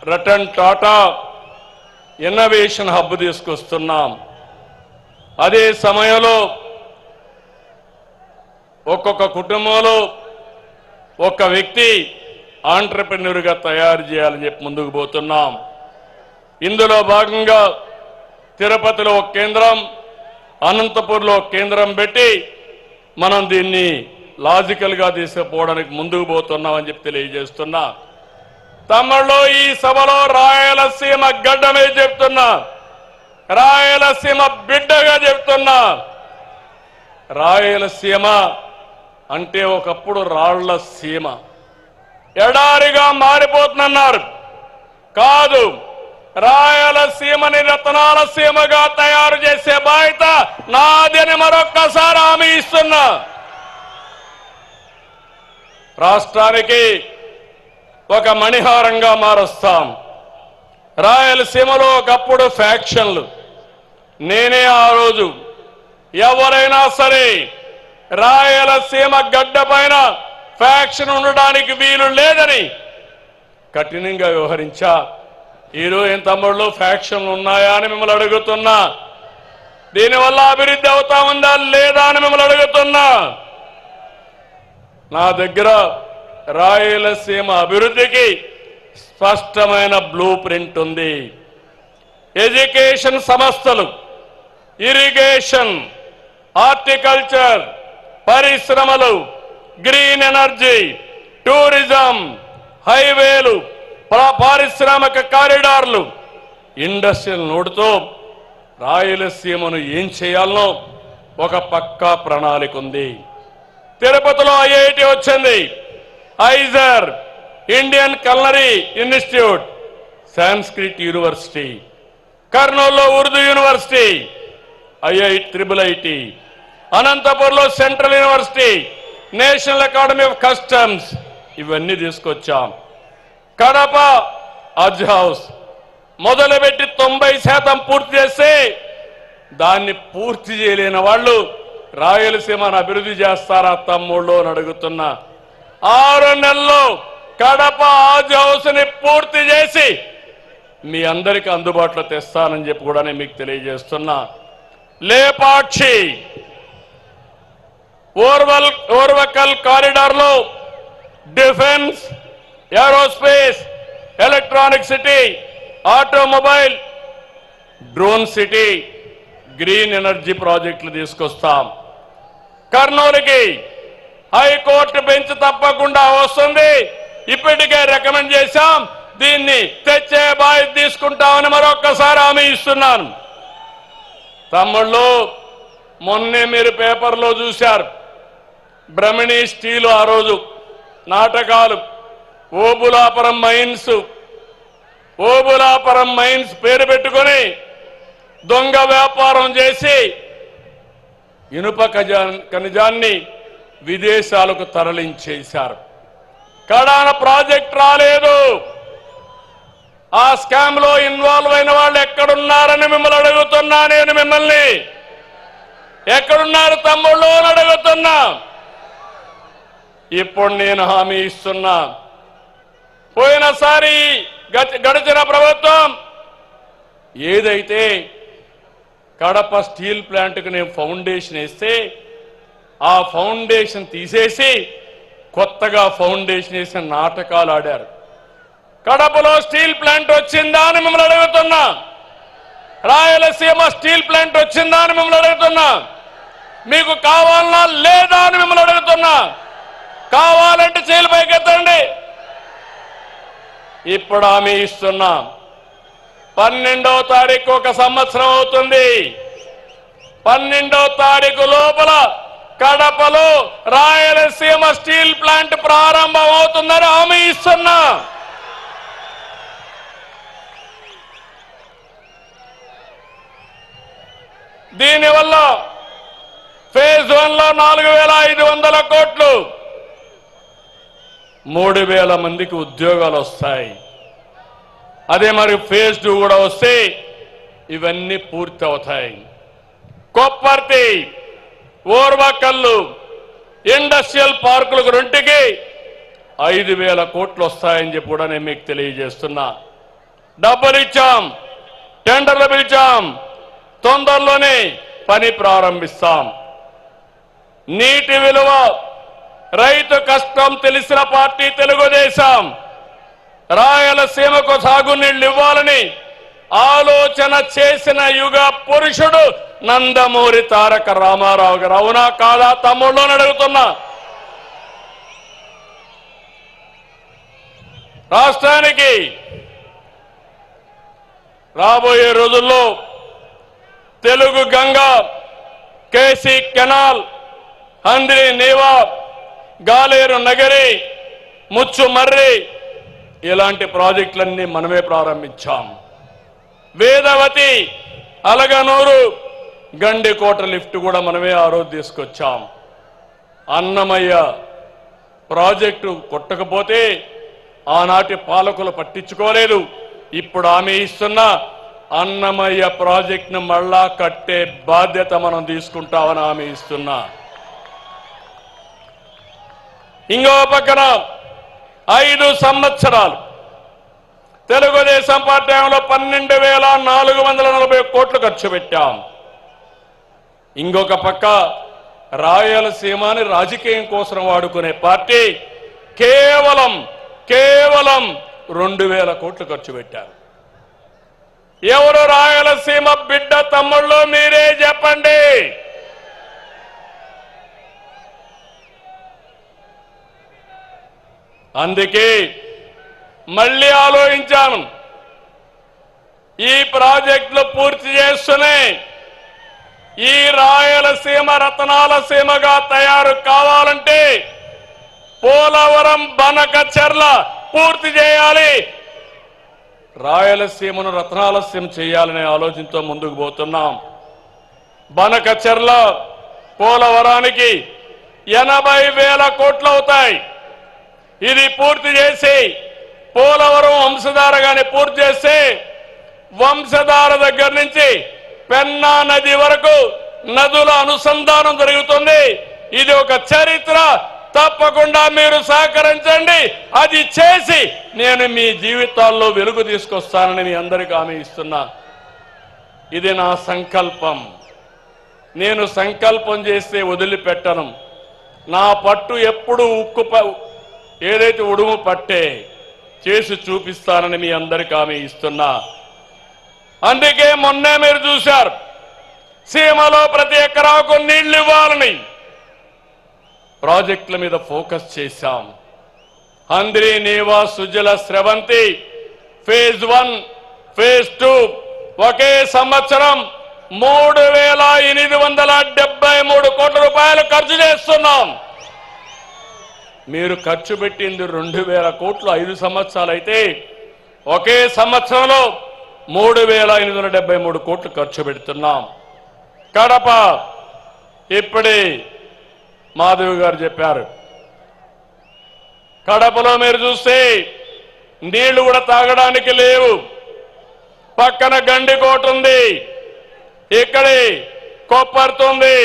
Ratan Tata innovation hub తీసుకొస్తున్నాం. అదే సమయంలో ఒక్కొక్క కుటుంబంలో ఒక్క వ్యక్తి ఆంట్రప్రెన్యూర్గా తయారు చేయాలని చెప్పి ముందుకు పోతున్నాం. ఇందులో భాగంగా తిరుపతిలో ఒక కేంద్రం, అనంతపూర్లో ఒక కేంద్రం పెట్టి మనం దీన్ని లాజికల్గా తీసుకుపోవడానికి ముందుకు పోతున్నామని చెప్పి తెలియజేస్తున్నా. తమ్ముళ్ళు, ఈ సభలో రాయలసీమ గడ్డ మీద చెప్తున్నా, రాయలసీమ బిడ్డగా చెప్తున్నా. రాయలసీమ అంటే ఒకప్పుడు రాళ్ల సీమ, ఎడారిగా మారిపోతున్నారు. కాదు, రాయలసీమని రతనాల సీమగా తయారు చేసే బాధ్యత నాదని మరొక్కసారి హామీ ఇస్తున్నా. రాష్ట్రానికి ఒక మణిహారంగా మారుస్తాం. రాయలసీమలో ఒకప్పుడు ఫ్యాక్షన్లు. నేనే ఆ రోజు ఎవరైనా సరే రాయలసీమ గడ్డ పైన ఫ్యాక్షన్ ఉండడానికి వీలు లేదని కఠినంగా వ్యవహరించా. ఈరోజు ఏం తమ్ముళ్ళు ఫ్యాక్షన్లు ఉన్నాయా అని మిమ్మల్ని అడుగుతున్నా. దీనివల్ల అభివృద్ధి అవుతా ఉందా లేదా అని మిమ్మల్ని అడుగుతున్నా. నా దగ్గర రాయలసీమ అభివృద్ధికి స్పష్టమైన బ్లూ ప్రింట్ ఉంది. ఎడ్యుకేషన్ సంస్థలు, ఇరిగేషన్, హార్టికల్చర్, పరిశ్రమలు, గ్రీన్ ఎనర్జీ, టూరిజం, హైవేలు, పారిశ్రామిక కారిడార్లు, ఇండస్ట్రియల్ నోడుతో రాయలసీమను ఏం చేయాలనో ఒక పక్కా ప్రణాళిక ఉంది. తిరుపతిలో ఐఐటి వచ్చింది, IISER, Indian culinary institute, Sanskrit university, కర్నూలులో ఉర్దూ యూనివర్సిటీ, ఐఐటి, అనంతపూర్లో central university, national academy of customs, ఇవన్నీ తీసుకొచ్చాం. కడప హజ్ హౌస్ మొదలుపెట్టి 90% పూర్తి చేస్తే దాన్ని పూర్తి చేయలేని వాళ్ళు రాయలసీమను అభివృద్ధి చేస్తారా తమ్ముళ్ళు అని అడుగుతున్నా. 6 నెలల్లో కడప హజ్ హౌస్ ని పూర్తి చేసి మీ అందరికీ అందుబాటులో తెస్తానని చెప్పి కూడా నేను మీకు తెలియజేస్తున్నా. లేపాక్షి ఓర్వకల్ కారిడార్ లో defence, aerospace, electronic city, automobile, drone city, green energy ప్రాజెక్టులు తీసుకొస్తాం. కర్నూలుకి హైకోర్టు బెంచ్ తప్పకుండా వస్తుంది. ఇప్పటికే రికమెండ్ చేశాం. దీన్ని తెచ్చే బాధ్యత తీసుకుంటామని మరొక్కసారి హామీ ఇస్తున్నాను. తమ్ముళ్ళు, మొన్నే మీరు పేపర్లో చూశారు, బ్రహ్మణి స్టీలు ఆ రోజు నాటకాలు, ఓబులాపురం మైన్స్ పేరు పెట్టుకొని దొంగ వ్యాపారం చేసి ఇనుప ఖనిజాన్ని విదేశాలకు తరలించేశారు. కడాన ప్రాజెక్ట్ రాలేదు. ఆ స్కామ్ లో ఇన్వాల్వ్ అయిన వాళ్ళు ఎక్కడున్నారని మిమ్మల్ని అడుగుతున్నా. నేను మిమ్మల్ని ఎక్కడున్నారు తమ్ముళ్ళు అని అడుగుతున్నా. ఇప్పుడు నేను హామీ ఇస్తున్నా. పోయినసారి గడిచిన ప్రభుత్వం ఏదైతే కడప స్టీల్ ప్లాంట్కు నేను ఫౌండేషన్ వేస్తే ఆ ఫౌండేషన్ తీసేసి కొత్తగా ఫౌండేషన్ వేసిన నాటకాలు ఆడారు. కడపలో స్టీల్ ప్లాంట్ వచ్చిందా అని మిమ్మల్ని అడుగుతున్నా. రాయలసీమ స్టీల్ ప్లాంట్ వచ్చిందా అని మిమ్మల్ని అడుగుతున్నా. మీకు కావాలన్నా లేదా అని మిమ్మల్ని అడుగుతున్నా. కావాలంటే చేతులు పైకెత్తండి. ఇప్పుడు హామీ ఇస్తున్నా. 12వ తారీఖు ఒక సంవత్సరం అవుతుంది. 12వ తారీఖు లోపల కడపలో రాయలసీమ స్టీల్ ప్లాంట్ ప్రారంభం అవుతుందని హామీ ఇస్తున్నా. దీనివల్ల ఫేజ్ 1 లో 4,500 కోట్లు, 3,000 మందికి ఉద్యోగాలు వస్తాయి. అదే మరి ఫేజ్ 2 కూడా వస్తే ఇవన్నీ పూర్తి అవుతాయి. కొప్పర్తి, ఓర్వకల్లు ఇండస్ట్రియల్ పార్కులకు రెంటికి 5,000 కోట్లు వస్తాయని చెప్పి కూడా నేను మీకు తెలియజేస్తున్నా. డబ్బులు ఇచ్చాం, టెండర్లు పిలిచాం, తొందరలోనే పని ప్రారంభిస్తాం. నీటి విలువ, రైతు కష్టం తెలిసిన పార్టీ తెలుగుదేశం. రాయలసీమకు సాగునీళ్లు ఇవ్వాలని ఆలోచన చేసిన యుగ పురుషుడు నందమూరి తారక రామారావు గారు. అవునా కాదా తమ్ముళ్ళు అని అడుగుతున్నా. రాష్ట్రానికి రాబోయే రోజుల్లో తెలుగు గంగ, కేసీ కెనాల్, హంద్రి నీవా, గాలేరు నగరి, ముచ్చు మర్రి ఇలాంటి ప్రాజెక్టులన్నీ మనమే ప్రారంభించాం. వేదవతి, అలగనూరు, గండికోట లిఫ్ట్ కూడా మనమే ఆ రోజు తీసుకొచ్చాం. అన్నమయ్య ప్రాజెక్టు కొట్టకపోతే ఆనాటి పాలకులు పట్టించుకోలేదు. ఇప్పుడు ఆమె ఇస్తున్న అన్నమయ్య ప్రాజెక్టును మళ్ళా కట్టే బాధ్యత మనం తీసుకుంటామని ఆమె ఇస్తున్నా. ఇంకో పక్కన 5 సంవత్సరాలు తెలుగుదేశం పార్టీ 12,440 కోట్లు ఖర్చు పెట్టాం. ఇంకొక పక్క రాయలసీమని రాజకీయం కోసం వాడుకునే పార్టీ కేవలం 2,000 కోట్లు ఖర్చు పెట్టారు. ఎవరు రాయలసీమ బిడ్డ తమ్ముళ్ళు మీరే చెప్పండి. అందుకే మళ్ళీ ఆలోచించాను. ఈ ప్రాజెక్టులు పూర్తి చేస్తూనే ఈ రాయలసీమ రతనాల సీమగా తయారు కావాలంటే పోలవరం, బనకచెర్ల పూర్తి చేయాలి. రాయలసీమను రతనాల సీమ చేయాలనే ఆలోచనతో ముందుకు పోతున్నాం. బనకచెర్ల, పోలవరానికి 80,000 కోట్లు అవుతాయి. ఇది పూర్తి చేసి పోలవరం వంశధారగానే పూర్తి చేస్తే వంశధార దగ్గర నుంచి పెన్నా నది వరకు నదుల అనుసంధానం జరుగుతుంది. ఇది ఒక చరిత్ర. తప్పకుండా మీరు సహకరించండి. అది చేసి నేను మీ జీవితాల్లో వెలుగు తీసుకొస్తానని మీ అందరికీ హామీ ఇస్తున్నా. ఇది నా సంకల్పం. నేను సంకల్పం చేస్తే వదిలిపెట్టను. నా పట్టు ఎప్పుడు ఏదైతే ఉడుము పట్టే చేసి చూపిస్తానని మీ అందరికీ హామీ ఇస్తున్నా. అందుకే మొన్నే మీరు చూశారు, సీమలో ప్రతి ఎకరాకు నీళ్లు ఇవ్వాలని ప్రాజెక్టుల మీద ఫోకస్ చేశాం. హంద్రి నీవా, సుజల, స్రవంతి ఫేజ్ 1, ఫేజ్ 2 ఒకే సంవత్సరం 3,873 కోట్ల రూపాయలు ఖర్చు చేస్తున్నాం. మీరు ఖర్చు పెట్టింది 2,000 కోట్లు 5 సంవత్సరాలు అయితే ఒకే సంవత్సరంలో 3,873 కోట్లు ఖర్చు పెడుతున్నాం. కడప ఇప్పుడే మాధవి గారు చెప్పారు. కడపలో మీరు చూస్తే నీళ్లు కూడా తాగడానికి లేవు. పక్కన గండికోట ఉంది, ఇక్కడే కొప్పర్తుంది.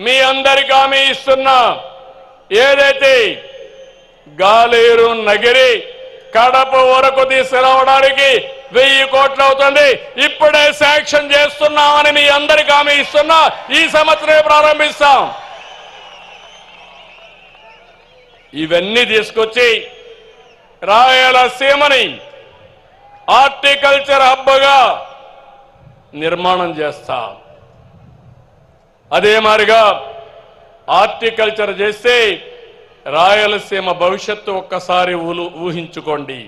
మీ అందరికీ హామీ ఇస్తున్నా, ఏదైతే గాలేరు నగిరి కడప వరకు తీసుకురావడానికి 1000 కోట్లు అవుతుంది. ఇప్పుడే శాంక్షన్ చేస్తున్నామని మీ అందరికీ హామీ ఇస్తున్నా. ఈ సంవత్సరమే ప్రారంభిస్తాం. ఇవన్నీ తీసుకొచ్చి రాయలసీమని హార్టికల్చర్ హబ్గా నిర్మాణం చేస్తాం. అదే మాదిరిగా హార్టికల్చర్ చేస్తే రాయలసీమ భవిష్యత్తు ఒక్కసారి ఊహించుకోండి.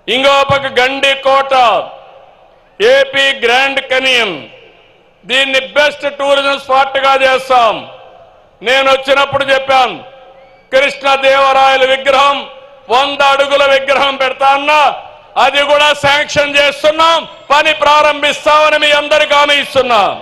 ఇంకో పక్క గండికోట, ఏపీ గ్రాండ్ కెనియన్, దీన్ని బెస్ట్ టూరిజం స్పాట్ గా చేస్తాం. నేను వచ్చినప్పుడు చెప్పాను, కృష్ణదేవరాయల విగ్రహం 100 అడుగుల విగ్రహం పెడతా అన్నా, అది కూడా శాంక్షన్ చేస్తున్నాం. పని ప్రారంభిస్తామని మీ అందరికీ హామీ ఇస్తున్నాం.